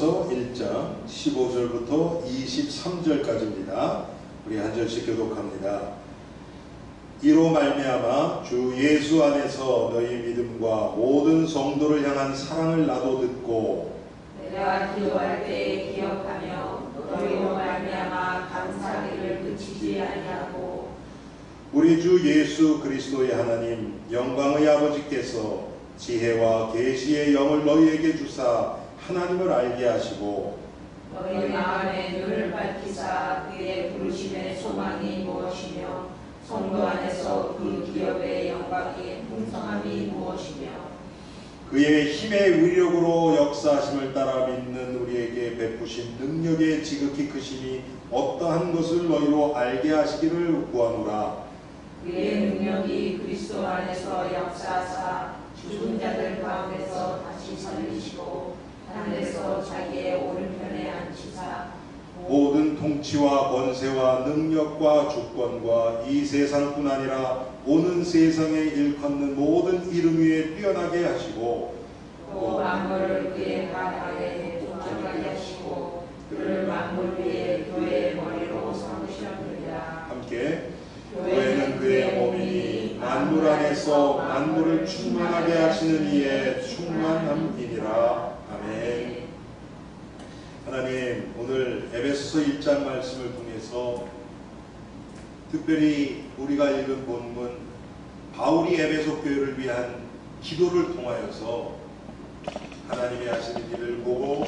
에베소서 1장 15절부터 23절까지입니다. 우리 한 절씩 교독합니다. 이로 말미암아 주 예수 안에서 너희 믿음과 모든 성도를 향한 사랑을 나도 듣고 내가 기도할 때 기억하며 너희로 말미암아 감사하기를 그치지 아니하고 우리 주 예수 그리스도의 하나님 영광의 아버지께서 지혜와 계시의 영을 너희에게 주사 하나님을 알게 하시고 너희 마음에 눈을 밝히사 그의 부르심의 소망이 무엇이며 성도 안에서 그 기업의 영광이 풍성함이 무엇이며 그의 힘의 위력으로 역사하심을 따라 믿는 우리에게 베푸신 능력의 지극히 크심이 어떠한 것을 너희로 알게 하시기를 구하노라. 그의 능력이 그리스도 안에서 역사하사 죽은 자들 가운데서 다시 살리시고 하늘에서 자기의 오른편에 앉히사 모든 통치와 권세와 능력과 주권과 이 세상뿐 아니라 오는 세상에 일컫는 모든 이름 위에 뛰어나게 하시고 또 만물을 그의 발 아래에 동정하게 하시고 그를 만물 위에 교회의 머리로 삼으셨느니라. 함께 교회는 그의 몸이니 만물 안에서 만물을 충만하게 하시는 이의 충만함이니라. 아멘. 하나님, 오늘 에베소서 1장 말씀을 통해서 특별히 우리가 읽은 본문 바울이 에베소 교회를 위한 기도를 통하여서 하나님이 하시는 일을 보고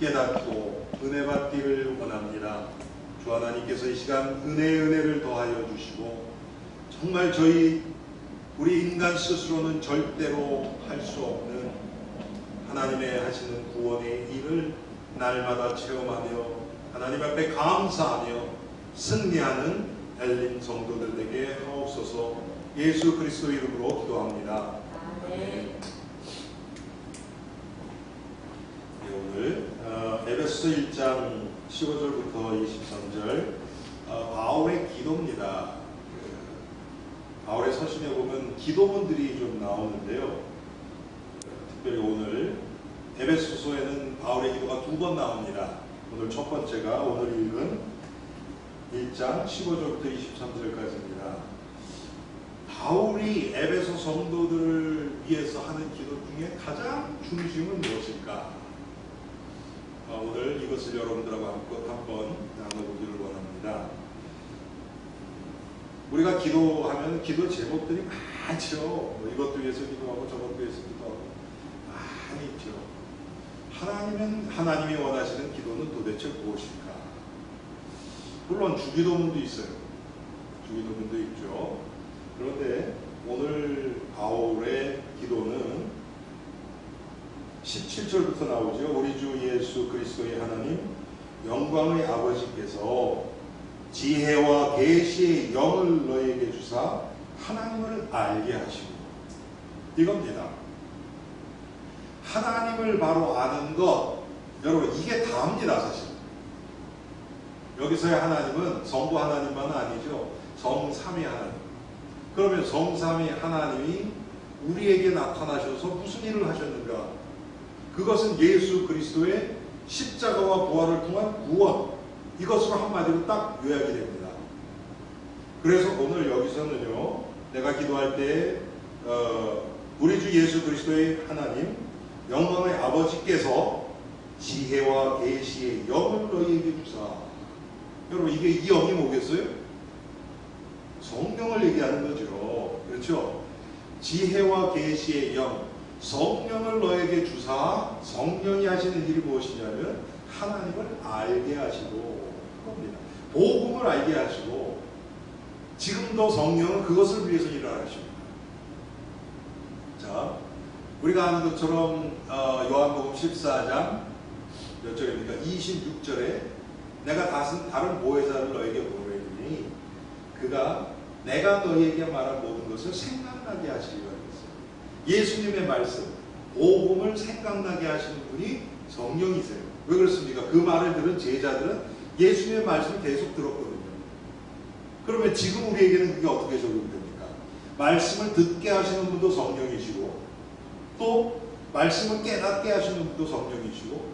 깨닫고 은혜 받기를 원합니다. 주 하나님께서 이 시간 은혜를 더하여 주시고 정말 우리 인간 스스로는 절대로 할 수 없는 하나님의 하시는 구원의 일을 날마다 체험하며 하나님 앞에 감사하며 승리하는 엘림 성도들에게 하옵소서. 예수 그리스도 이름으로 기도합니다. 아멘. 오늘 에베소서 1장 15절부터 23절 바울의 기도입니다. 바울의 서신에 보면 기도문들이 좀 나오는데요. 특별히 오늘 에베소서에는 바울의 기도가 2번 나옵니다. 오늘 첫 번째가 오늘 읽은 1장 15절부터 23절까지입니다. 바울이 에베소 성도들을 위해서 하는 기도 중에 가장 중심은 무엇일까? 오늘 이것을 여러분들하고 한번 나눠보기를 원합니다. 우리가 기도하면 기도 제목들이 많죠. 이것도 위해서 기도하고 저것도 위해서 기도하고 많이 있죠. 하나님이 원하시는 기도는 도대체 무엇일까? 물론 주기도문도 있어요. 주기도문도 있죠. 그런데 오늘 바울의 기도는 17절부터 나오죠. 우리 주 예수 그리스도의 하나님 영광의 아버지께서 지혜와 계시의 영을 너희에게 주사 하나님을 알게 하시고 이겁니다. 하나님을 바로 아는 것, 여러분 이게 다입니다. 사실 여기서의 하나님은 성부 하나님만 아니죠. 성삼위 하나님. 그러면 성삼위 하나님이 우리에게 나타나셔서 무슨 일을 하셨는가? 그것은 예수 그리스도의 십자가와 부활을 통한 구원, 이것으로 한마디로 딱 요약이 됩니다. 그래서 오늘 여기서는요, 내가 기도할 때 우리 주 예수 그리스도의 하나님 영광의 아버지께서 지혜와 계시의 영을 너희에게 주사. 여러분 이게 이 영이 뭐겠어요? 성령을 얘기하는 거죠. 그렇죠? 지혜와 계시의 영, 성령을 너에게 주사. 성령이 하시는 일이 무엇이냐면 하나님을 알게 하시고 겁니다. 복음을 알게 하시고 지금도 성령은 그것을 위해서 일을 하십니다. 자, 우리가 아는 것처럼 요한복음 14장 몇 절입니까? 26절에 내가 다른 보혜사를 너에게 보내리니 그가 내가 너희에게 말한 모든 것을 생각나게 하시리라 그랬어요. 예수님의 말씀, 복음을 생각나게 하시는 분이 성령이세요. 왜 그렇습니까? 그 말을 들은 제자들은 예수님의 말씀을 계속 들었거든요. 그러면 지금 우리에게는 그게 어떻게 적용됩니까? 말씀을 듣게 하시는 분도 성령이시고 또 말씀을 깨닫게 하시는 분도 성령이시고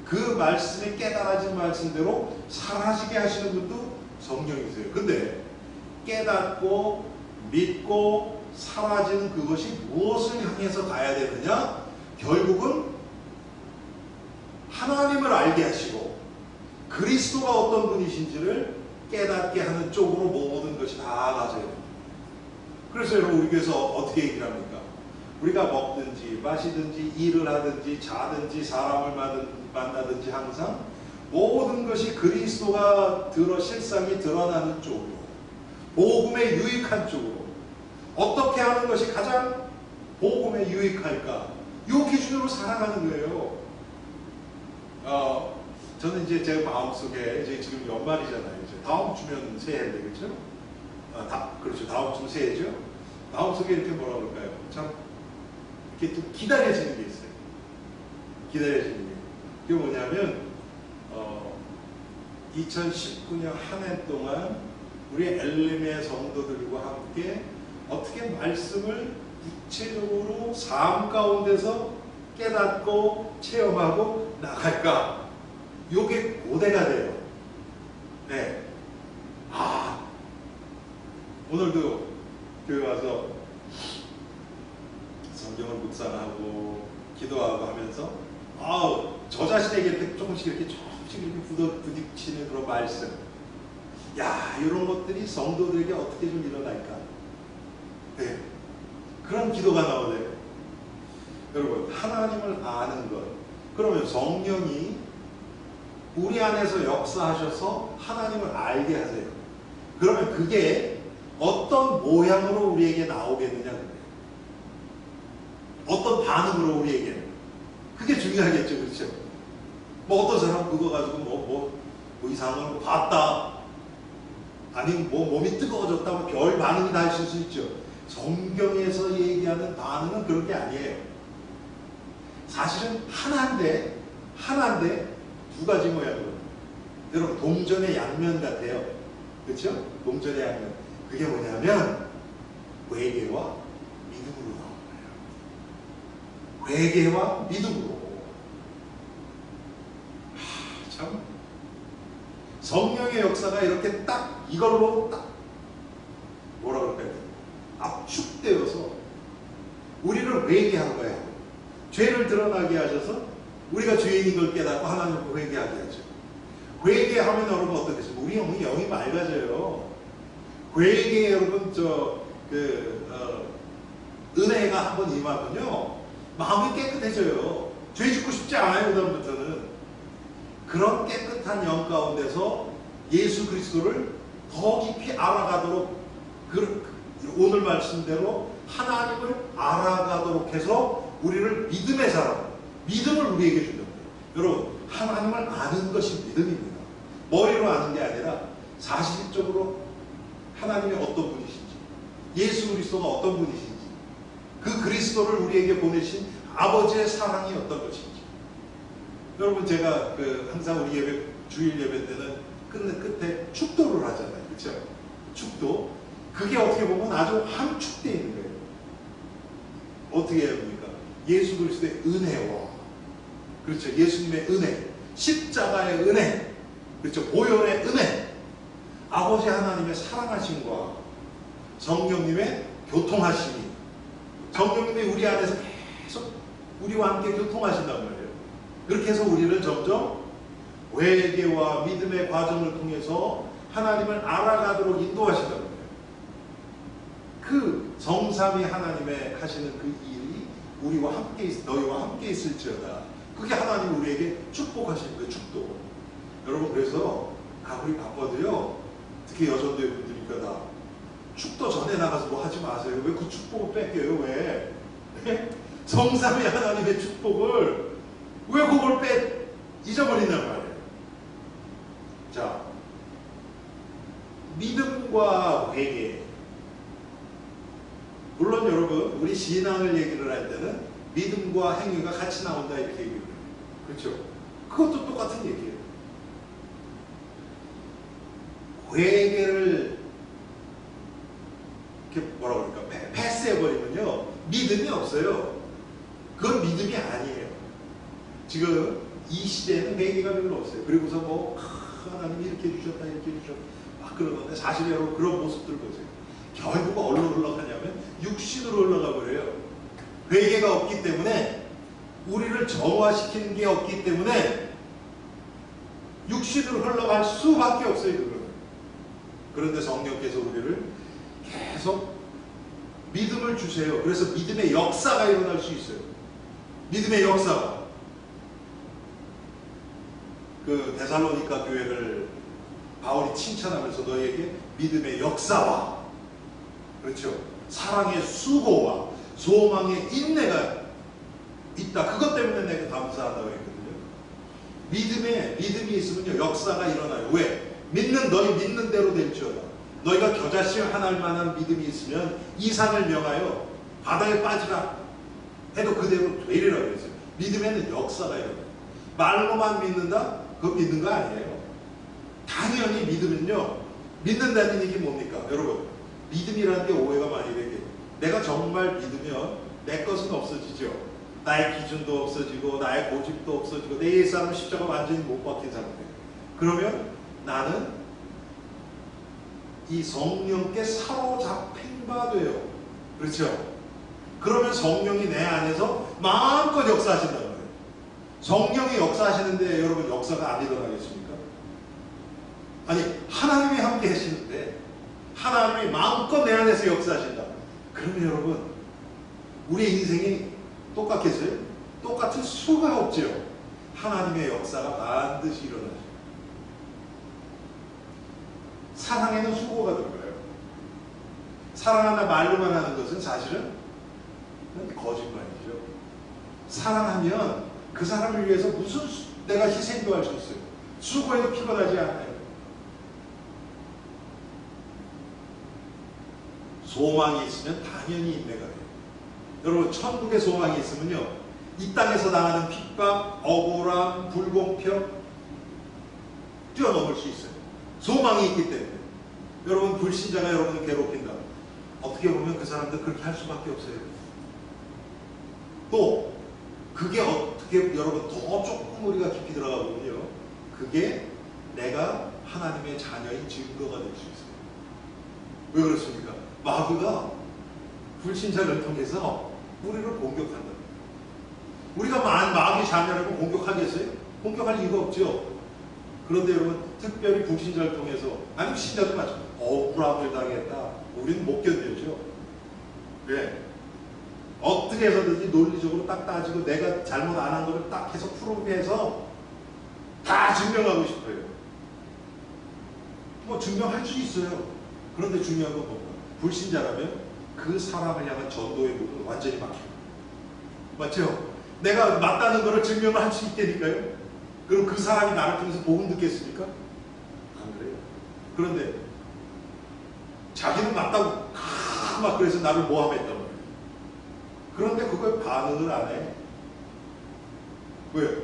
그 말씀이 깨달아진 말씀대로 사라지게 하시는 분도 성령이세요. 근데 깨닫고 믿고 사라지는 그것이 무엇을 향해서 가야 되느냐? 결국은 하나님을 알게 하시고 그리스도가 어떤 분이신지를 깨닫게 하는 쪽으로 모든 것이 다 가져야 됩니다. 그래서 여러분 우리 교회에서 어떻게 얘기를 합니까? 우리가 먹든지 마시든지 일을 하든지 자든지 사람을 만나든지 항상 모든 것이 그리스도가 실상이 드러나는 쪽으로 복음에 유익한 쪽으로 어떻게 하는 것이 가장 복음에 유익할까? 이 기준으로 살아가는 거예요. 저는 이제 제 마음속에 이제 지금 연말이잖아요. 이제 다음 주면 새해인데 그렇죠? 그렇죠. 다음 주면 새해죠. 마음속에 이렇게 뭐라 그럴까요? 참 이렇게 좀 기다려지는 게 있어요. 기다려지는 게. 그게 뭐냐면 2019년 한 해 동안 우리 엘림의 성도들과 함께 어떻게 말씀을 구체적으로 삶 가운데서 깨닫고 체험하고 나갈까? 요게 고대가 돼요. 네. 오늘도 교회 와서 성경을 묵상하고 기도하고 하면서 저 자신에게 이렇게 조금씩 이렇게 부딪히는 그런 말씀. 이런 것들이 성도들에게 어떻게 좀 일어날까? 네. 그런 기도가 나오네요. 여러분, 하나님을 아는 것. 그러면 성령이 우리 안에서 역사하셔서 하나님을 알게 하세요. 그러면 그게 어떤 모양으로 우리에게 나오겠느냐? 어떤 반응으로 우리에게. 그게 중요하겠죠. 그렇죠? 어떤 사람 그거 가지고 이상한 거 봤다. 아니면 몸이 뜨거워졌다. 별 반응이 다 있을 수 있죠. 성경에서 얘기하는 반응은 그런 게 아니에요. 사실은 하나인데 두 가지 모양으로. 여러분, 동전의 양면 같아요. 그렇죠? 동전의 양면. 그게 뭐냐면 회개와 믿음으로 나오는 거예요. 회개와 믿음으로. 참 성령의 역사가 이렇게 딱 이걸로 딱 뭐라 그럴까요? 압축되어서 우리를 회개한 거예요. 죄를 드러나게 하셔서 우리가 죄인인 걸 깨닫고 하나님을 회개하게 하죠. 회개하면 여러분 어떻겠습니까? 우리 영이 맑아져요. 회개 여러분 은혜가 한번 임하면요 마음이 깨끗해져요. 죄 짓고 싶지 않아요. 그다음부터는 그런 깨끗한 영 가운데서 예수 그리스도를 더 깊이 알아가도록 오늘 말씀대로 하나님을 알아가도록 해서 우리를 믿음의 사람, 믿음을 우리에게 준다. 여러분, 하나님을 아는 것이 믿음입니다. 머리로 아는 게 아니라 사실적으로 하나님이 어떤 분이신지, 예수 그리스도가 어떤 분이신지, 그 그리스도를 우리에게 보내신 아버지의 사랑이 어떤 것인지. 여러분, 제가 항상 우리 예배, 주일 예배 때는 끝에 축도를 하잖아요. 그렇죠? 축도. 그게 어떻게 보면 아주 함축되어 있는 거예요. 어떻게 해야 합니까? 예수 그리스도의 은혜와, 그렇죠? 예수님의 은혜, 십자가의 은혜, 그렇죠? 보혈의 은혜, 아버지 하나님의 사랑하심과 성령님의 교통하심이, 성령님이 우리 안에서 계속 우리와 함께 교통하신단 말이에요. 그렇게 해서 우리를 점점 회개와 믿음의 과정을 통해서 하나님을 알아가도록 인도하신단 말이에요. 그 성삼위 하나님의 하시는 그 일이 우리와 함께 너희와 함께 있을지어다. 그게 하나님 우리에게 축복하시는 거예요. 축복. 여러분, 그래서 우리 바빠도요, 특히 여전도의 분들이니까 다 축도 전에 나가서 뭐 하지 마세요. 왜 그 축복을 뺏겨요? 왜? 성삼위 하나님의 축복을 왜 그걸 잊어버린단 말이에요. 자, 믿음과 회개. 물론 여러분, 우리 신앙을 얘기를 할 때는 믿음과 행위가 같이 나온다 이렇게 얘기를 해요. 그렇죠? 그것도 똑같은 얘기예요. 회개를 이렇게 뭐라 그럴까? 패스해버리면요 믿음이 없어요. 그건 믿음이 아니에요. 지금 이 시대에는 회개가 별로 없어요. 그리고서 뭐 하나님이 이렇게 해주셨다 이렇게 해주셨다 막 그러는데 사실 여러분 그런 모습들 보세요. 결국 어디로 흘러가냐면 육신으로 흘러가 버려요. 회개가 없기 때문에, 우리를 정화시키는 게 없기 때문에 육신으로 흘러갈 수밖에 없어요. 그거는. 그런데 성령께서 우리를 계속 믿음을 주세요. 그래서 믿음의 역사가 일어날 수 있어요. 믿음의 역사가. 그 데살로니가 교회를 바울이 칭찬하면서 너희에게 믿음의 역사와, 그렇죠, 사랑의 수고와 소망의 인내가 있다. 그것 때문에 내가 감사한다고 했거든요. 믿음이 있으면요 역사가 일어나요. 왜? 너희 믿는 대로 될지어다. 너희가 겨자씨를 하나할 만한 믿음이 있으면 이 산을 명하여 바다에 빠지라 해도 그대로 되리라 그랬어요. 믿음에는 역사가 일어나요. 말로만 믿는다? 그거 믿는 거 아니에요. 당연히 믿으면요, 믿는다는 얘기 뭡니까? 여러분, 믿음이라는 게 오해가 많이 되게, 내가 정말 믿으면 내 것은 없어지죠. 나의 기준도 없어지고 나의 고집도 없어지고 내 옛사람은 십자가 완전히 못 박힌 상태. 그러면 나는 이 성령께 사로잡힌 바 돼요. 그렇죠? 그러면 성령이 내 안에서 마음껏 역사하신다는 거예요. 성령이 역사하시는데 여러분 역사가 안 일어나겠습니까? 아니, 하나님이 함께 하시는데 하나님이 마음껏 내 안에서 역사하신다. 그러면 여러분 우리의 인생이 똑같겠어요? 똑같을 수가 없죠. 하나님의 역사가 반드시 일어나죠. 사랑에는 수고가 들어가요. 사랑한다 말로만 하는 것은 사실은 거짓말이죠. 사랑하면 그 사람을 위해서 무슨 내가 희생도 할 수 있어요. 수고해도 피곤하지 않아요. 소망이 있으면 당연히 인내가 돼요. 여러분, 천국의 소망이 있으면요, 이 땅에서 당하는 핍박, 억울함, 불공평 뛰어넘을 수 있어요. 소망이 있기 때문에. 여러분, 불신자가 여러분을 괴롭힌다. 어떻게 보면 그 사람들 그렇게 할 수밖에 없어요. 또 그게 어떻게, 여러분, 더 조금 우리가 깊이 들어가 보면요, 그게 내가 하나님의 자녀인 증거가 될 수 있어요. 왜 그렇습니까? 마귀가 불신자를 통해서 우리를 공격한다. 우리가 마귀 자녀라고 공격하겠어요? 공격할 이유가 없죠. 그런데 여러분, 특별히 불신자를 통해서, 아니 신자도 마찬가지, 억울함을 당했다. 우리는 못 견뎌죠. 왜? 어떻게 해서든지 논리적으로 딱 따지고 내가 잘못 안 한 거를 딱 해서 프로브해서 다 증명하고 싶어요. 뭐 증명할 수 있어요. 그런데 중요한 건 뭔가, 불신자라면 그 사람을 향한 전도의 문은 완전히 막혀요. 맞죠? 내가 맞다는 거를 증명을 할 수 있다니까요. 그럼 그 사람이 나를 통해서 복음 듣겠습니까? 안 그래요. 그런데 자기는 맞다고 막 그래서 나를 모함했단 말이에요. 그런데 그걸 반응을 안 해. 왜?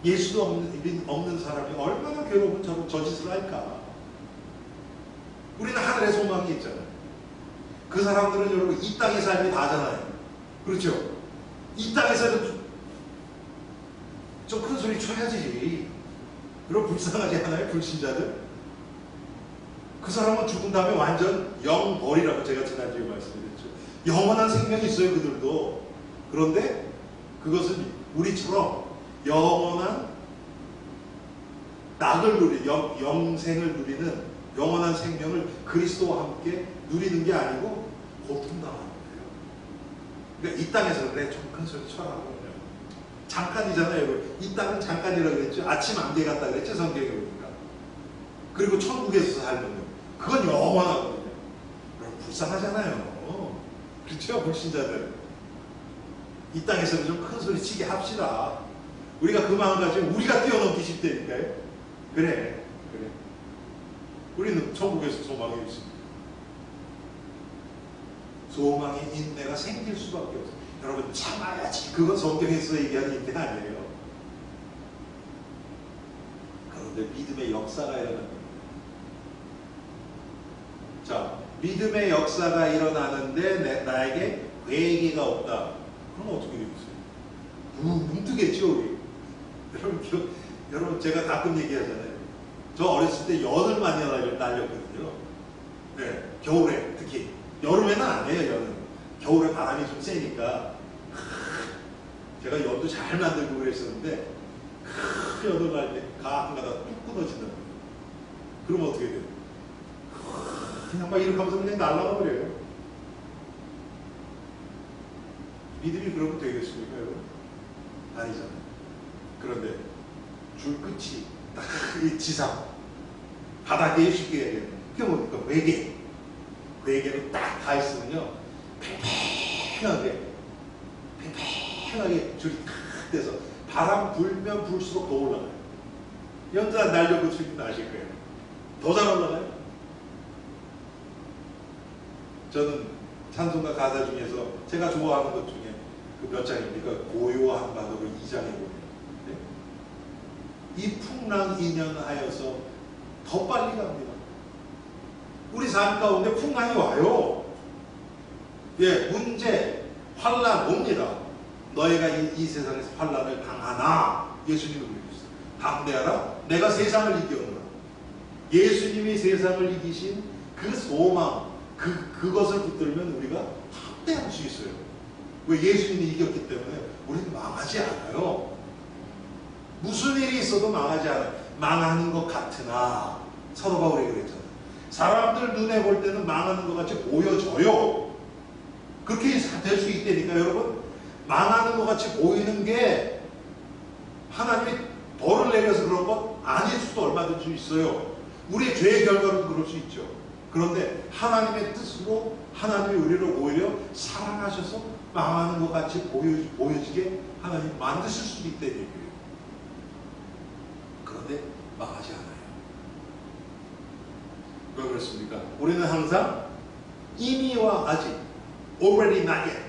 예수도 없는 사람이 얼마나 괴로운 저 짓을 할까? 우리는 하늘의 소망이 있잖아요. 그 사람들은 여러분 이 땅의 삶이 다잖아요. 그렇죠? 이 땅에서는 좀 큰 소리 쳐야지. 그럼 불쌍하지 않아요? 불신자들? 그 사람은 죽은 다음에 완전 영벌이라고 제가 지난주에 말씀드렸죠. 영원한 생명이 있어요, 그들도. 그런데 그것은 우리처럼 영원한 낙을 영생을 누리는, 영원한 생명을 그리스도와 함께 누리는 게 아니고 고통당하는 거예요. 그러니까 이 땅에서 그래, 좀 큰 소리 쳐라. 잠깐이잖아요. 이 땅은 잠깐이라고 그랬죠. 아침 안개 같다 그랬죠, 성경에 보니까. 그리고 천국에서 살는 거, 그건 영원하거든요. 그럼 불쌍하잖아요. 그렇죠, 불신자들. 이 땅에서는 좀 큰 소리 치게 합시다. 우리가 그 마음 가지고 우리가 뛰어넘기 쉽다니까요. 그래. 우리는 천국에서 소망이 있습니다. 소망의 인내가 생길 수밖에 없어요. 여러분, 참아야지. 그건 성경에서 얘기하는 인내가 아니에요. 그런데 믿음의 역사가 일어납니다. 자, 믿음의 역사가 일어나는데 나에게 회개가 없다. 그럼 어떻게 되겠어요? 뭉뜨겠죠 우리. 여러분 제가 가끔 얘기하잖아요. 저 어렸을 때 연을 많이 날렸거든요. 네, 겨울에 특히. 여름에는 안 해요, 연은. 겨울에 바람이 좀 세니까. 제가 연도 잘 만들고 그랬었는데, 연을 날 때 한가닥 뚝 끊어진다는 거예요. 그럼 어떻게 돼요? 그냥 막 이렇게 하면서 그냥 날아가 버려요. 믿음이 그러면 되겠습니까, 여러분? 아니잖아요. 그런데 줄 끝이 딱 이 지상, 바닥에 쉽게 얘기해요. 그게 뭡니까? 외계. 외계로 딱 가 있으면요, 팽팽하게 줄이 탁 돼서 바람 불면 불수록 더 올라가요. 연사 날려보시면 아실 거예요. 더 잘 올라가요. 저는 찬송가 가사 중에서 제가 좋아하는 것 중에 그 몇 장입니까? 고요한 바다로 2장에 보면 이 풍랑 인연하여서 더 빨리 갑니다. 우리 삶 가운데 풍랑이 와요. 예, 문제, 환란 옵니다. 너희가 이 세상에서 환란을 당하나 예수님이 그러셨어요. 담대하라, 내가 세상을 이겼노라. 예수님이 세상을 이기신 그 소망, 그것을 붙들면 우리가 담대할 수 있어요. 왜? 예수님이 이겼기 때문에 우리는 망하지 않아요. 무슨 일이 있어도 망하지 않아요. 망하는 것 같으나, 사도 바울이 그랬잖아요. 사람들 눈에 볼 때는 망하는 것 같이 보여져요. 그렇게 될 수 있다니까. 여러분, 망하는 것 같이 보이는 게 하나님이 벌을 내려서 그런 것 아닐 수도 얼마든지 있어요. 우리의 죄의 결과로도 그럴 수 있죠. 그런데 하나님의 뜻으로 하나님이 우리를 오히려 사랑하셔서 망하는 것 같이 보여지게 하나님 만드실 수도 있다는 얘기예요. 그런데 망하지 않아요. 왜 그렇습니까? 우리는 항상 이미와 아직, already not yet.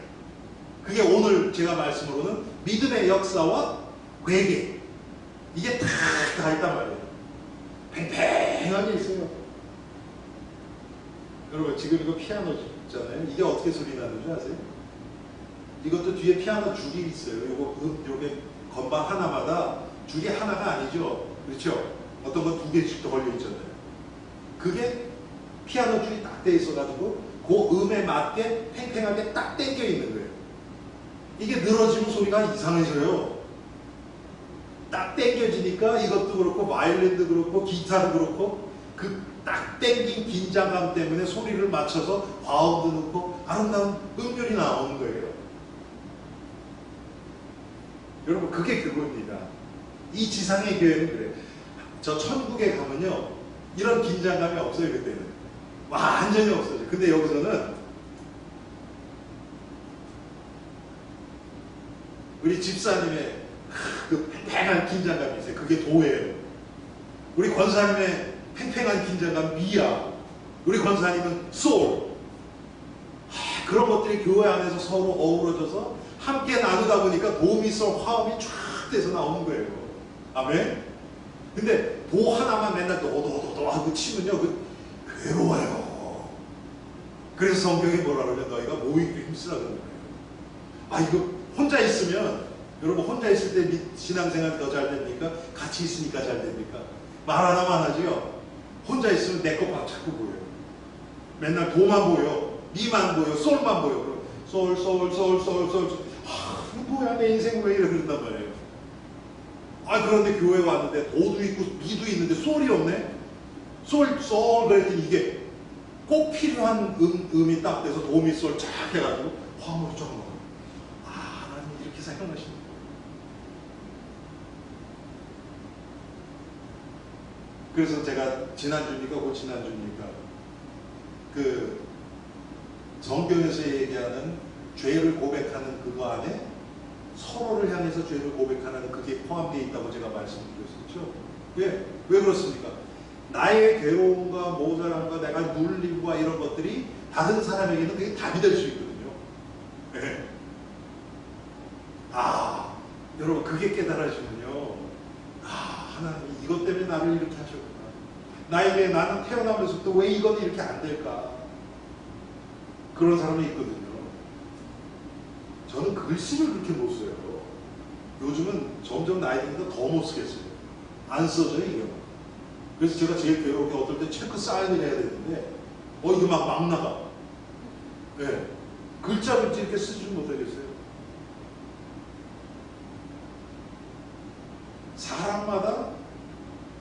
그게 오늘 제가 말씀으로는 믿음의 역사와 회개. 이게 다 있단 말이에요. 팽팽하게 있어요. 여러분, 지금 이거 피아노 있잖아요. 이게 어떻게 소리 나는 줄 아세요? 이것도 뒤에 피아노 줄이 있어요. 요게 건반 하나마다 줄이 하나가 아니죠. 그렇죠? 어떤 건 2개씩 더 걸려 있잖아요. 그게 피아노 줄이 딱 돼 있어가지고 그 음에 맞게 팽팽하게 딱 당겨 있는 거예요. 이게 늘어지면 소리가 이상해져요. 딱 당겨지니까 이것도 그렇고 바이올린도 그렇고 기타도 그렇고 그 딱 당긴 긴장감 때문에 소리를 맞춰서 화음도 넣고 아름다운 음률이 나오는 거예요. 여러분, 그게 그겁니다. 이 지상의 교회는 그래요. 저 천국에 가면요, 이런 긴장감이 없어요. 그때는 완전히 없어져. 근데 여기서는 우리 집사님의 그 팽팽한 긴장감이 있어요. 그게 도예요. 우리 권사님의 팽팽한 긴장감 미야. 우리 권사님은 소울. 그런 것들이 교회 안에서 서로 어우러져서 함께 나누다 보니까 도미솔 화음이 쫙 돼서 나오는 거예요. 아멘. 근데 도 하나만 맨날 도도도도 하고 치면요, 괴로워요. 그래서 성경이 뭐라 그러면 너희가 모이기로 힘쓰라 그러는 거예요. 아, 이거 혼자 있으면, 여러분 혼자 있을 때 신앙생활 더 잘 됩니까? 같이 있으니까 잘 됩니까? 말 하나만 하지요. 혼자 있으면 내 것만 자꾸 보여요. 맨날 도만 보여, 미만 보여, 솔만 보여. 솔. 이거 뭐야, 내 인생 왜 이래 그런단 말이에요. 아, 그런데 교회 왔는데 도도 있고 미도 있는데 솔이 없네. 솔 그랬더니 이게 꼭 필요한 음이 딱 돼서 도미 솔 쫙 해가지고 화음으로 쫙 먹어요. 아, 하나님 이렇게 생각하시네. 그래서 제가 지난주입니까? 그 성경에서 얘기하는 죄를 고백하는 그거 안에 서로를 향해서 죄를 고백하는 그게 포함되어 있다고 제가 말씀드렸었죠. 왜 그렇습니까? 나의 괴로움과 모자람과 내가 눌림과 이런 것들이 다른 사람에게는 그게 답이 될 수 있거든요. 네. 아, 여러분, 그게 깨달아지면요, 하나님 이것 때문에 나를 이렇게 하셨구나. 나는 태어나면서부터 왜 이건 이렇게 안 될까? 그런 사람이 있거든요. 저는 글씨를 그렇게 못 써요. 요즘은 점점 나이 드니까 더 못 쓰겠어요. 안 써져요, 이게. 그래서 제가 제일 괴로운 게 어떨 때 체크 사인을 해야 되는데, 이게 막 나가. 예. 글자 이렇게 쓰지 못하겠어요. 사람마다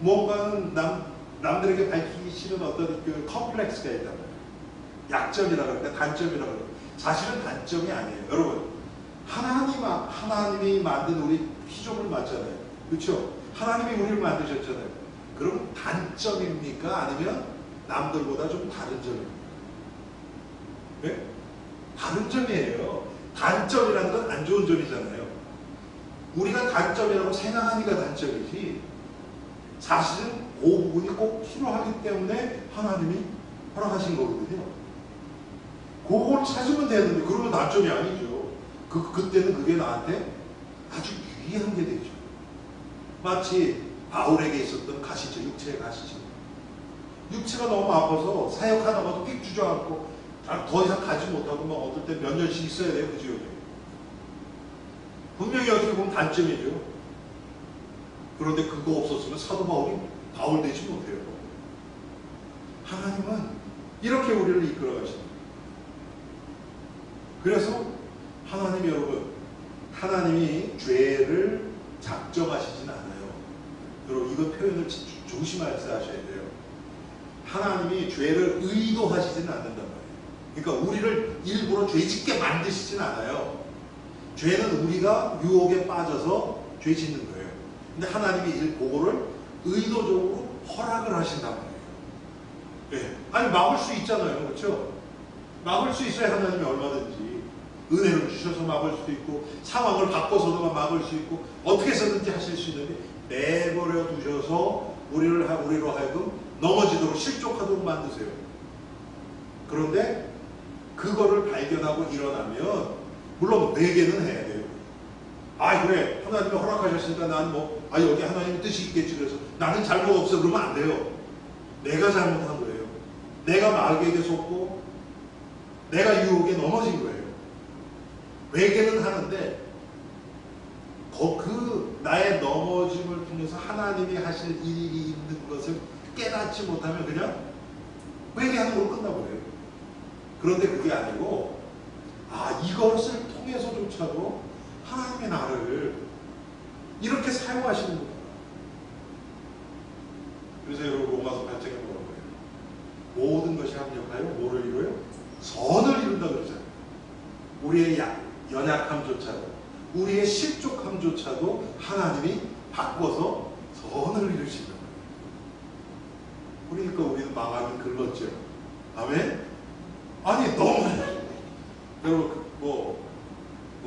뭔가는 남들에게 밝히기 싫은 어떤 그 컴플렉스가 있단 말이에요. 약점이라 그럴까, 단점이라 그럴까. 사실은 단점이 아니에요. 여러분, 하나님이 만든 우리 피조물 맞잖아요. 그렇죠? 하나님이 우리를 만드셨잖아요. 그럼 단점입니까? 아니면 남들보다 좀 다른 점입니까? 네? 다른 점이에요. 단점이라는 건 안 좋은 점이잖아요. 우리가 단점이라고 생각하니까 단점이지, 사실은 그 부분이 꼭 필요하기 때문에 하나님이 허락하신 거거든요. 그걸 찾으면 되는데, 그러면 단점이 아니죠. 그때는 그게 나한테 아주 유리한 게 되죠. 마치 바울에게 있었던 가시죠. 육체의 가시죠. 육체가 너무 아파서 사역하다가도 픽 주저앉고 더 이상 가지 못하고 막 어떨 때 몇 년씩 있어야 돼요. 그 지역에. 분명히 어떻게 보면 단점이죠. 그런데 그거 없었으면 사도 바울 되지 못해요. 하나님은 이렇게 우리를 이끌어 가십니다. 그래서 하나님 여러분, 하나님이 죄를 작정하시진 않아요. 여러분, 이거 표현을 조심해서 하셔야 돼요. 하나님이 죄를 의도하시지는 않는단 말이에요. 그러니까 우리를 일부러 죄짓게 만드시진 않아요. 죄는 우리가 유혹에 빠져서 죄 짓는 거예요. 근데 하나님이 그거를 의도적으로 허락을 하신단 말이에요. 네. 아니, 막을 수 있잖아요. 그렇죠? 막을 수 있어요. 하나님이 얼마든지. 은혜를 주셔서 막을 수도 있고, 상황을 바꿔서도 막을 수 있고, 어떻게 해서든지 하실 수 있는데, 내버려 두셔서 우리로 하여금 넘어지도록 실족하도록 만드세요. 그런데 그거를 발견하고 일어나면, 물론 내게는 해야 돼요. 그래, 하나님이 허락하셨으니까 난 여기 하나님의 뜻이 있겠지. 그래서 나는 잘못 없어. 그러면 안 돼요. 내가 잘못한 거예요. 내가 마귀에게 속고 내가 유혹에 넘어진 거예요. 회개는 하는데 그 나의 넘어짐을 통해서 하나님이 하실 일이 있는 것을 깨닫지 못하면 그냥 회개하는 걸로 끝나버려요. 그런데 그게 아니고 이것을 통해서조차도 하나님의 나를 이렇게 사용하시는 겁니다. 그래서 여러분, 로마서 8장에 뭐라고 해요? 모든 것이 합력하여 뭐를 이루어요? 선을 이룬다 그러잖아요. 우리의 연약함조차도, 우리의 실족함조차도 하나님이 바꿔서 선을 이루신다. 그러니까 우리는 망하긴 긁었죠. 아멘? 아니, 여러분,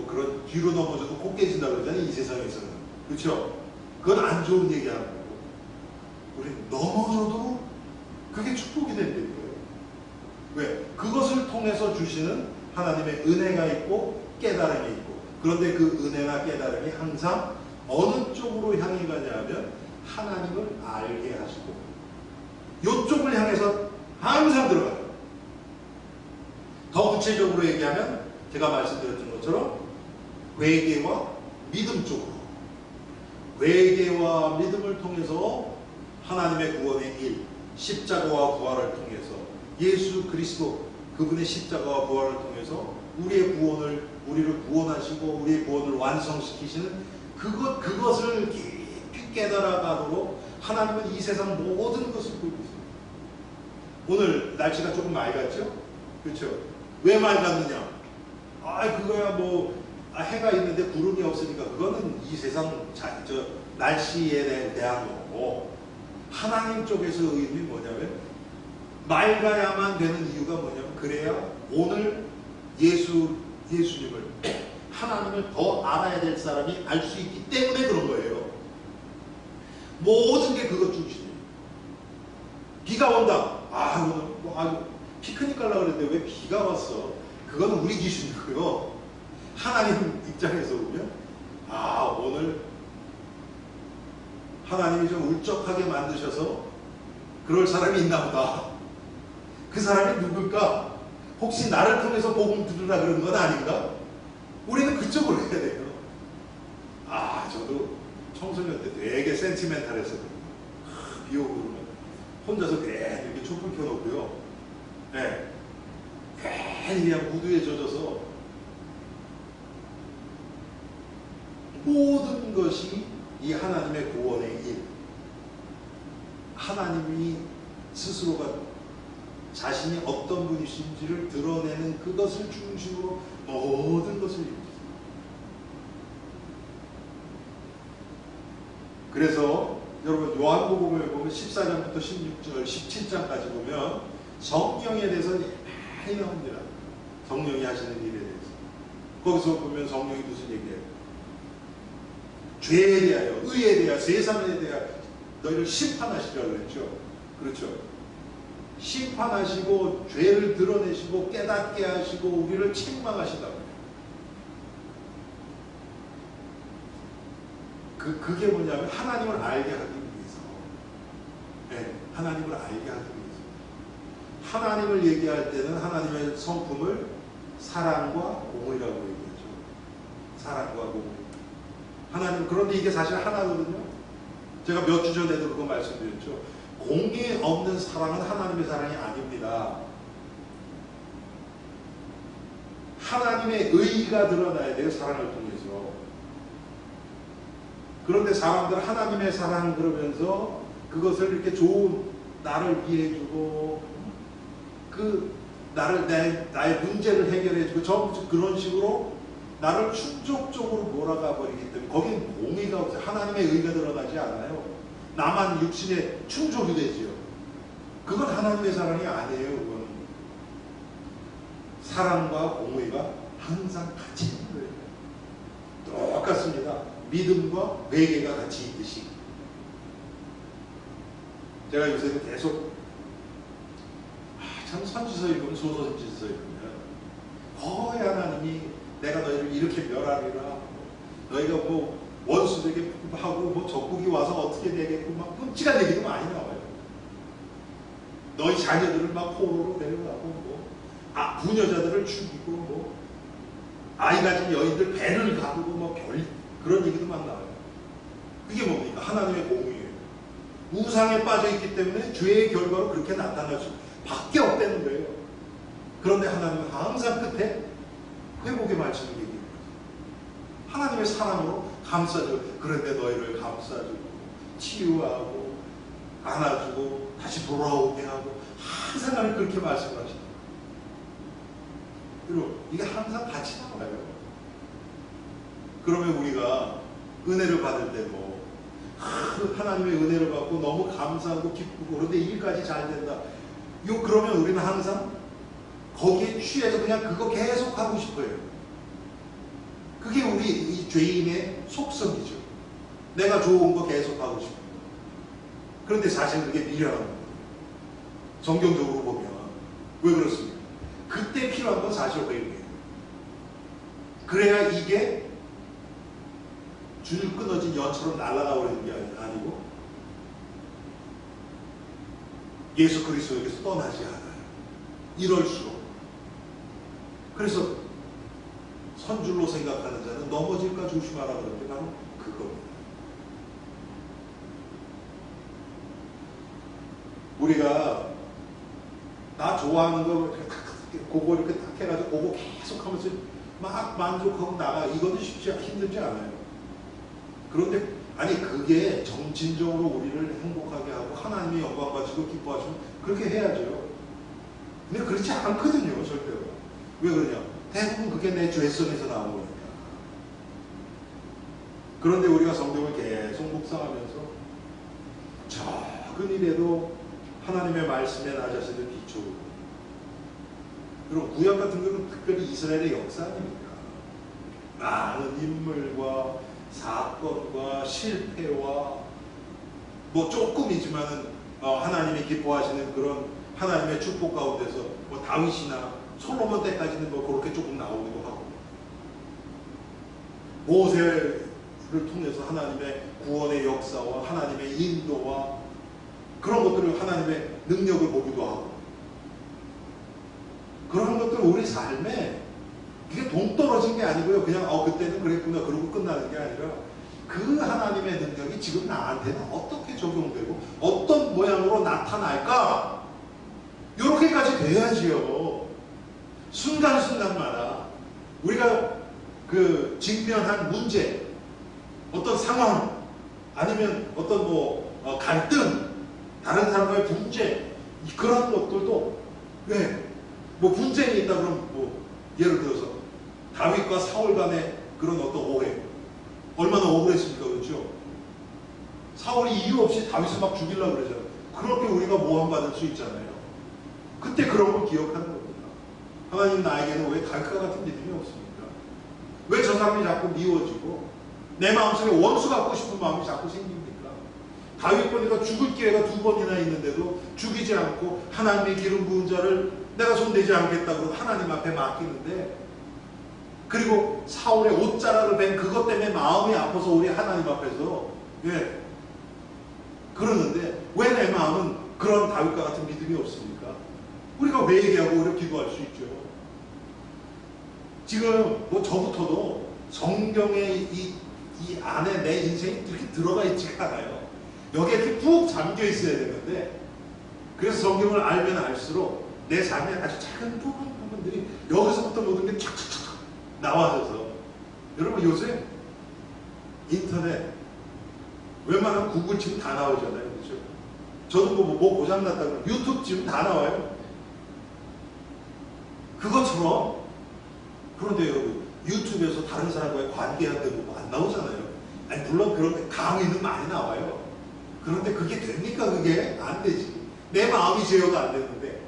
그런 뒤로 넘어져도 꼭 깨진다 그러잖아요. 이 세상에서는. 그렇죠? 그건 안 좋은 얘기하는 거고, 우리 넘어져도 그게 축복이 된다는 거예요. 왜? 그것을 통해서 주시는 하나님의 은혜가 있고 깨달음이 있고, 그런데 그 은혜나 깨달음이 항상 어느 쪽으로 향해 가냐면 하나님을 알게 하시고 이쪽을 향해서 항상 들어가요. 더 구체적으로 얘기하면 제가 말씀드렸던 것처럼 회개와 믿음 쪽으로, 회개와 믿음을 통해서 하나님의 구원의 일, 십자가와 부활을 통해서 예수 그리스도 그분의 십자가와 부활을 통해서 우리를 구원하시고 우리의 구원을 완성시키시는 그것을 깊이 깨달아가도록 하나님은 이 세상 모든 것을 보고 있습니다. 오늘 날씨가 조금 맑았죠? 그렇죠? 왜 맑았느냐? 그거야 해가 있는데 구름이 없으니까 그거는 이 세상 날씨에 대한 거고, 하나님 쪽에서 의미 뭐냐면 맑아야만 되는 이유가 뭐냐면, 그래야 오늘 예수님을, 하나님을 더 알아야 될 사람이 알 수 있기 때문에 그런 거예요. 모든 게 그것 중심이에요. 비가 온다. 오늘 피크닉 가려고 그랬는데 왜 비가 왔어? 그건 우리 기준이고요. 하나님 입장에서 보면 오늘 하나님이 좀 울적하게 만드셔서 그럴 사람이 있나 보다. 그 사람이 누굴까? 혹시 나를 통해서 복음 들으라 그런 건 아닌가? 우리는 그쪽으로 해야 돼요. 저도 청소년 때 되게 센티멘탈했었거든요. 비 오고 그러면 혼자서 괜히 이렇게 촛불 켜놓고요. 네. 괜히 그냥 무드에 젖어서 모든 것이 이 하나님의 구원의 일, 하나님이 스스로가 자신이 어떤 분이신지를 드러내는 그것을 중심으로 모든 것을 이루었어요. 그래서 여러분 요한복음을 보면 14장부터 16절, 17장까지 보면 성령에 대해서 많이 나옵니다. 성령이 하시는 일에 대해서. 거기서 보면 성령이 무슨 얘기해요? 죄에 대하여, 의에 대하여, 세상에 대하여 너희를 심판하시라고 그랬죠. 그렇죠. 심판하시고 죄를 드러내시고 깨닫게 하시고 우리를 책망하시다고. 그게 뭐냐면 하나님을 알게 하기 위해서. 네, 하나님을 알게 하기 위해서. 하나님을 얘기할 때는 하나님의 성품을 사랑과 공의라고 얘기하죠. 사랑과 공의. 하나님, 그런데 이게 사실 하나거든요. 제가 몇 주 전에도 그거 말씀드렸죠. 공의 없는 사랑은 하나님의 사랑이 아닙니다. 하나님의 의가 드러나야 돼요. 사랑을 통해서. 그런데 사람들 하나님의 사랑 그러면서 그것을 이렇게 좋은 나를 위해주고 나의 문제를 해결해주고 전부 그런 식으로 나를 충족적으로 몰아가 버리기 때문에 거기는 공의가 없어요. 하나님의 의가 드러나지 않아요. 나만 육신에 충족이 되지요. 그건 하나님의 사랑이 아니에요. 그건 사랑과 공의가 항상 같이 있는 거예요. 똑같습니다. 믿음과 회개가 같이 있듯이. 제가 요새 계속 참 선지서 읽으면 소선지서 읽으면 거의 하나님이 내가 너희를 이렇게 멸하리라, 너희가 뭐 원수되게 하고 뭐 적국이 와서 어떻게 되겠고 막 끔찍한 얘기도 많이 나와요. 너희 자녀들을 막 포로로 데려가고 뭐 부녀자들을 죽이고 뭐 아이 가진 여인들 배를 가두고 뭐 그런 얘기도 막 나와요. 그게 뭡니까? 하나님의 공의예요. 우상에 빠져있기 때문에 죄의 결과로 그렇게 나타날 수밖에 없다는 거예요. 그런데 하나님은 항상 끝에 회복의 말씀을 얘기해요. 하나님의 사랑으로 감싸주고, 그런데 너희를 감싸주고 치유하고 안아주고 다시 돌아오게 하고 항상 하나님 그렇게 말씀을 하시는 거예요. 그리고 이게 항상 같이 나와요. 그러면 우리가 은혜를 받을 때도 하나님의 은혜를 받고 너무 감사하고 기쁘고 그런데 일까지 잘 된다. 그러면 우리는 항상 거기에 취해서 그냥 그거 계속 하고 싶어요. 그게 우리 이 죄인의 속성이죠. 내가 좋은 거 계속 하고 싶어요. 그런데 사실 그게 미련한 거예요. 성경적으로 보면. 왜 그렇습니까? 그때 필요한 건 사실 회개예요. 그래야 이게 줄 끊어진 연처럼 날아가 버리는 게 아니고 예수 그리스도에게서 떠나지 않아요. 이럴수록. 그래서 선줄로 생각하는 자는 넘어질까 조심하라 그러는 게 바로 그겁니다. 우리가 나 좋아하는 거 그거 이렇게 딱 해가지고 그거 계속 하면서 막 만족하고 나가. 이것도 힘들지 않아요. 그런데 아니 그게 정신적으로 우리를 행복하게 하고 하나님의 영광 가지고 기뻐하시면 그렇게 해야죠. 근데 그렇지 않거든요. 절대로. 왜 그러냐? 대부분 그게 내 죄성에서 나온 거니까. 그런데 우리가 성경을 계속 묵상하면서 작은 일에도 하나님의 말씀에 나 자신을 비추고, 그리고 구약 같은 경우는 특별히 이스라엘의 역사 아닙니까? 많은 인물과 사건과 실패와 뭐 조금이지만은 하나님이 기뻐하시는 그런 하나님의 축복 가운데서 뭐 다윗이나 솔로몬 때까지는 뭐 그렇게 조금 나오기도 하고, 모세를 통해서 하나님의 구원의 역사와 하나님의 인도와 그런 것들을 하나님의 능력을 보기도 하고, 그런 것들 우리 삶에 이게 동떨어진 게 아니고요. 그냥 그때는 그랬구나 그러고 끝나는 게 아니라 그 하나님의 능력이 지금 나한테는 어떻게 적용되고 어떤 모양으로 나타날까? 이렇게까지 돼야지요. 순간순간마다 우리가 그 직면한 문제, 어떤 상황, 아니면 어떤 갈등, 다른 사람과의 분쟁, 그런 것들도 뭐 분쟁이 있다 그러면 예를 들어서 다윗과 사울 간의 그런 어떤 오해, 얼마나 억울했습니까? 그렇죠? 사울이 이유 없이 다윗을 막 죽이려고 그러잖아요. 그렇게 우리가 모함받을 수 있잖아요. 그때 그런 걸 기억하는 겁니다. 하나님 나에게는 왜 다윗과 같은 믿음이 없습니까? 왜 저 사람이 자꾸 미워지고 내 마음속에 원수 갖고 싶은 마음이 자꾸 생깁니까? 다윗 보니까 죽을 기회가 2번이나 있는데도 죽이지 않고 하나님의 기름 부은 자를 내가 손대지 않겠다고 하나님 앞에 맡기는데, 그리고 사울의 옷자락을 벤 그것 때문에 마음이 아파서 우리 하나님 앞에서 그러는데 왜 내 마음은 그런 다윗과 같은 믿음이 없습니까? 우리가 왜 얘기하고 우리가 기도할 수 있죠. 지금 저부터도 성경의 이 안에 내 인생이 이렇게 들어가 있지가 않아요. 여기에 이렇게 푹 잠겨 있어야 되는데, 그래서 성경을 알면 알수록 내 삶의 아주 작은 부분들이 여기서부터 모든 게 촥촥촥 나와서, 여러분 요새 인터넷 웬만하면 구글 치면 다 나오잖아요. 그렇죠? 저도 뭐 고장났다 그러면 유튜브 치면 다 나와요. 그것처럼. 그런데 여러분 유튜브에서 다른 사람과의 관계한데 안 나오잖아요. 아니 물론 그런데 강의는 많이 나와요. 그런데 그게 됩니까? 그게 안 되지. 내 마음이 제어가 안 되는데.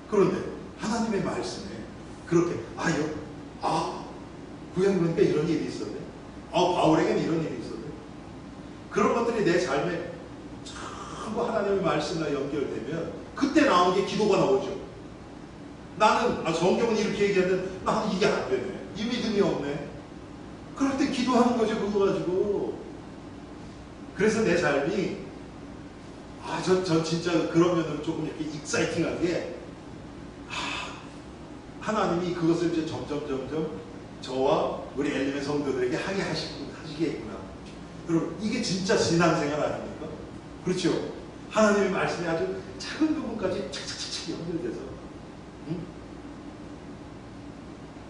그런데 하나님의 말씀에 그렇게 구약 보니까 이런 일이 있었네. 바울에게는 이런 일이 있었네. 그런 것들이 내 삶에 전부 하나님의 말씀과 연결되면 그때 나오는 게 기도가 나오죠. 나는 성경은 이렇게 얘기하는데 나는 이게 안 되네. 이 믿음이 없네. 그럴 때 기도하는 거죠. 그거 가지고. 그래서 내 삶이 전 진짜 그러면은 조금 이렇게 익사이팅한 게 하나님이 그것을 이제 점점 저와 우리 엘림의 성도들에게 하게 하시겠구나. 여러분 이게 진짜 신앙생활 아닙니까? 그렇죠? 하나님의 말씀이 아주 작은 부분까지 착착착착 연결돼서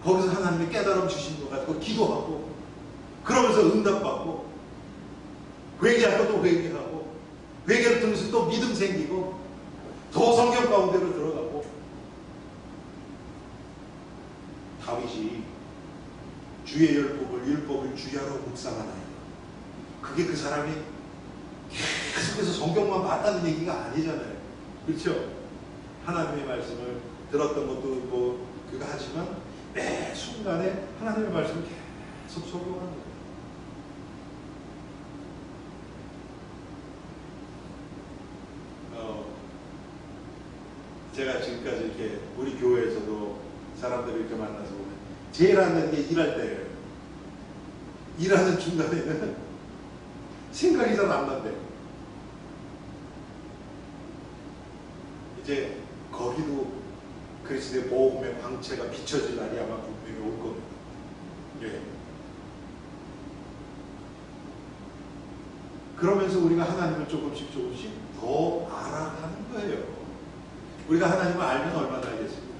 거기서 하나님의 깨달음 주신 것 가지고 기도하고, 그러면서 응답받고, 회개할 것도 회개하고, 회개를 통해서 또 믿음 생기고, 더 성경 가운데로 들어가고. 다윗이 주의 율법을 주야로 묵상하나이다. 그게 그 사람이 계속해서 성경만 봤다는 얘기가 아니잖아요. 그렇죠? 하나님의 말씀을 들었던 것도 그거 하지만 매 순간에 하나님의 말씀을 계속 적용하는 거예요. 제가 지금까지 이렇게 우리 교회에서도 사람들을 이렇게 만나서 보면 제일 하는 게 일할 때예요. 일하는 중간에는 생각이 잘 안 난대요. 이제 거기도 그리스도의 복음의 광채가 비춰질 날이 아마 분명히 올 겁니다. 그러면서 우리가 하나님을 조금씩 더 알아가는 거예요. 우리가 하나님을 알면 얼마나 알겠습니까?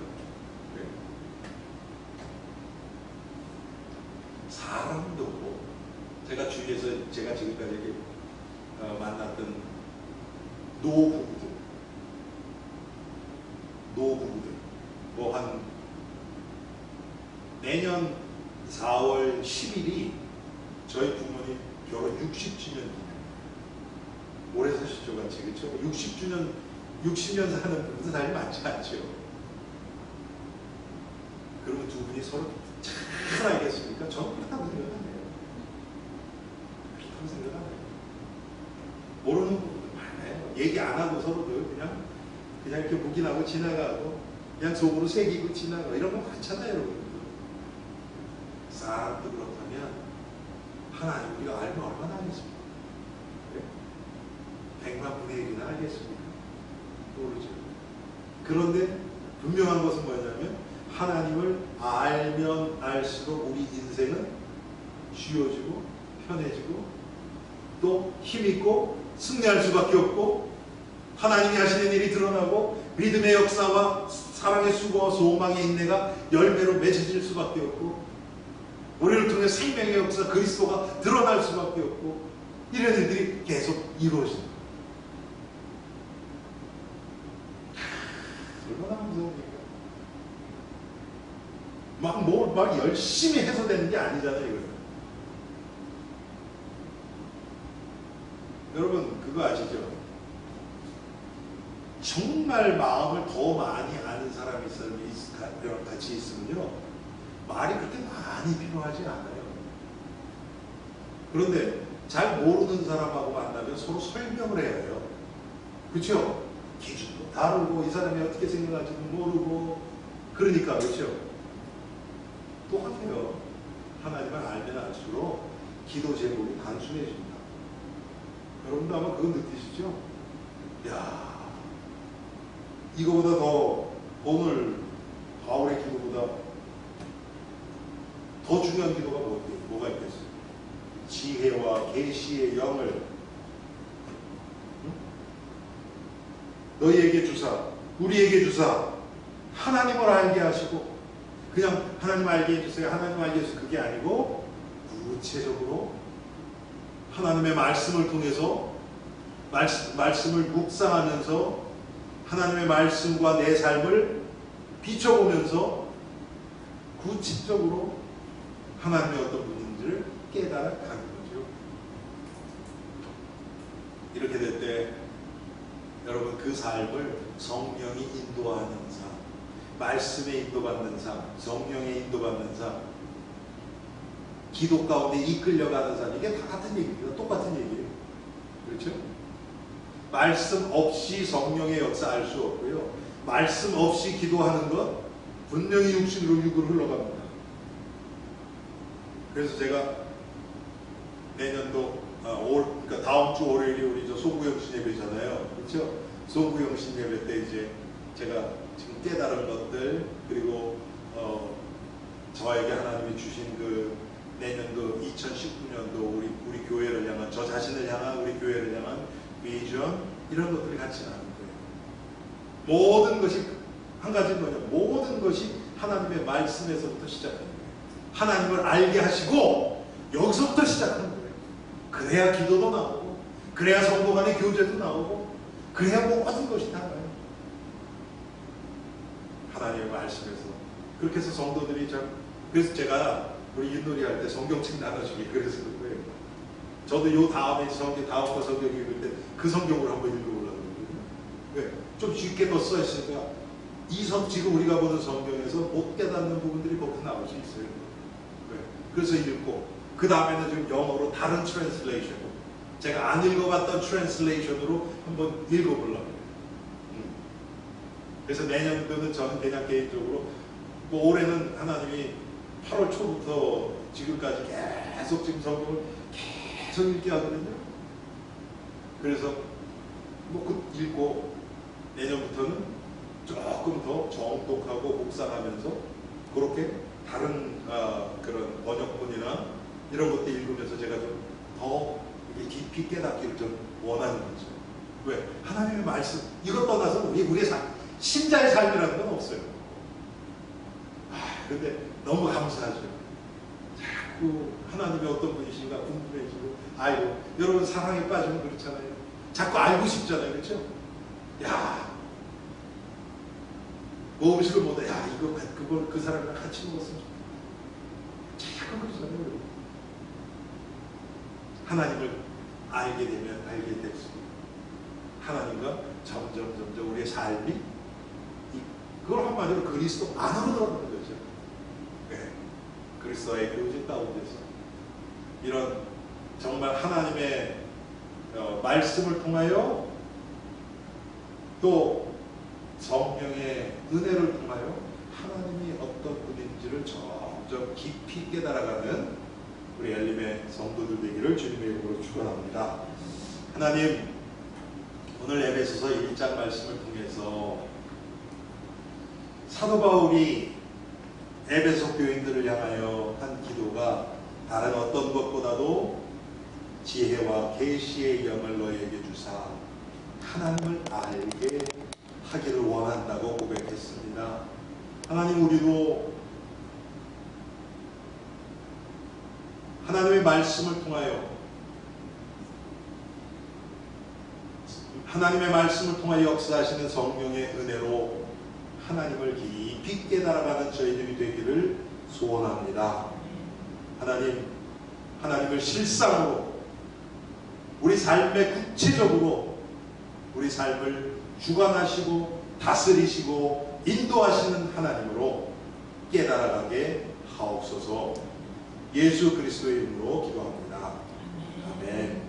사람도 제가 주위에서 제가 지금까지 만났던 노부부들 한 내년 4월 10일이 저희 부모님 결혼 60주년 오래 사셨죠 같이. 그렇죠? 60년 사는 분들 사람이 많지 않죠. 그러면 두 분이 서로 잘 알겠습니까? 저는 그렇다고 생각하네요. 그렇다고 생각하네요. 모르는 분들 많아요. 얘기 안 하고 서로들 그냥 이렇게 묵인하고 지나가고 그냥 속으로 새기고 지나가고 이런 거 많잖아요, 여러분. 사람도 그렇다면 하나님 우리가 알면 얼마나 알겠습니까? 100만 분의 1이나 알겠습니까? 모르죠. 그런데 분명한 것은 뭐냐면 하나님을 알면 알수록 우리 인생은 쉬워지고 편해지고 또 힘있고 승리할 수밖에 없고 하나님이 하시는 일이 드러나고 믿음의 역사와 사랑의 수고와 소망의 인내가 열매로 맺어질 수밖에 없고 우리를 통해 생명의 역사 그리스도가 드러날 수밖에 없고 이런 일들이 계속 이루어진다. 얼마나 무서웁니까? 막 열심히 해서 되는 게 아니잖아요, 이거는. 여러분, 그거 아시죠? 정말 마음을 더 많이 아는 사람이 같이 있으면요, 말이 그렇게 많이 필요하지 않아요. 그런데 잘 모르는 사람하고 만나면 서로 설명을 해야 해요. 그렇죠? 기준도 다르고 이 사람이 어떻게 생각할지도 모르고 그러니까 그렇죠? 또 하세요. 하나님을 알면 알수록 기도 제목이 단순해집니다. 여러분도 아마 그거 느끼시죠? 야, 이거보다 더 오늘 바울의 기도보다 더 중요한 기도가 뭐가 있겠어요? 지혜와 계시의 영을 너희에게 주사, 우리에게 주사, 하나님을 알게 하시고, 그냥 하나님 알게 해주세요, 하나님 알게 해주세요, 그게 아니고 구체적으로 하나님의 말씀을 통해서 말씀을 묵상하면서 하나님의 말씀과 내 삶을 비춰보면서 구체적으로 하나님의 어떤 분인지를 깨달아가는 거죠. 이렇게 될 때 여러분 그 삶을 성령이 인도하는 삶, 말씀에 인도받는 삶, 성령에 인도받는 삶, 기도 가운데 이끌려가는 삶, 이게 다 같은 얘기입니다. 똑같은 얘기예요. 그렇죠? 말씀 없이 성령의 역사 알 수 없고요. 말씀 없이 기도하는 것 분명히 육신으로 육으로 흘러갑니다. 그래서 제가 내년도 그러니까 다음 주 월요일이 우리 송구영신 예배잖아요. 그렇죠? 송구영신 예배 때 이제 제가 지금 깨달은 것들 그리고 저에게 하나님이 주신 그 내년도 2019년도 우리 교회를 향한 저 자신을 향한 우리 교회를 향한 비전 이런 것들이 같이 나는 거예요. 모든 것이 한 가지는 뭐냐? 모든 것이 하나님의 말씀에서부터 시작하는 거예요. 하나님을 알게 하시고 여기서부터 시작하는 거예요. 그래야 기도도 나오고 그래야 성도 간의 교제도 나오고 그래야 모든 것이 나와요. 하나님의 말씀에서. 그렇게 해서 성도들이 그래서 제가 우리 윷놀이 할 때 성경책 나눠주기 그래서 그거예요. 저도 요 다음에 다음 거 성경 읽을 때 그 성경을 한번 읽어보려고 그러거든요. 왜? 좀 쉽게 더 써있으니까 지금 우리가 보는 성경에서 못 깨닫는 부분들이 거기서 나올 수 있어요. 왜? 그래서 읽고 그 다음에는 지금 영어로 다른 트랜슬레이션 제가 안 읽어봤던 트랜슬레이션으로 한번 읽어보려고 해요. 그래서 내년도는 저는 그냥 개인적으로 뭐 올해는 하나님이 8월 초부터 지금까지 계속 지금 성경을 계속 읽게 하거든요. 그래서 뭐 읽고 내년부터는 조금 더 정독하고 묵상하면서 그렇게 다른 그런 번역본이나 이런 것도 읽으면서 제가 좀 더 깊이 깨닫기를 좀 원하는 거죠. 왜? 하나님의 말씀 이것 떠나서 우리의 삶 신자의 삶이라는 건 없어요. 근데 너무 감사하죠. 자꾸 하나님의 어떤 분이신가 궁금해지고 아이고 여러분 사랑에 빠지면 그렇잖아요. 자꾸 알고 싶잖아요. 그렇죠? 야 뭐 음식을 먹다 야 이거 그걸 그 사람이랑 같이 먹었으면 좋겠다. 자꾸 그러잖아요. 하나님을 알게 되면 알게 될수록 하나님과 점점 우리의 삶이 그걸 한마디로 그리스도 안으로 들어가는 거죠. 네. 그리스도의 교제 가운데서 이런 정말 하나님의 말씀을 통하여 또 성령의 은혜를 통하여 하나님이 어떤 분인지를 점점 깊이 깨달아가는 우리 엘림의 성도들 되기를 주님의 이름으로 축원합니다. 하나님 오늘 에베소서 1장 말씀을 통해서 사도 바울이 에베소 교인들을 향하여 한 기도가 다른 어떤 것보다도 지혜와 계시의 영을 너에게 주사 하나님을 알게 하기를 원한다고 고백했습니다. 하나님, 우리도 하나님의 말씀을 통하여 역사하시는 성령의 은혜로 하나님을 깊이 깨달아가는 저희들이 되기를 소원합니다. 하나님을 실상으로 우리 삶에 구체적으로 우리 삶을 주관하시고 다스리시고 인도하시는 하나님으로 깨달아가게 하옵소서. 예수 그리스도의 이름으로 기도합니다. 아멘.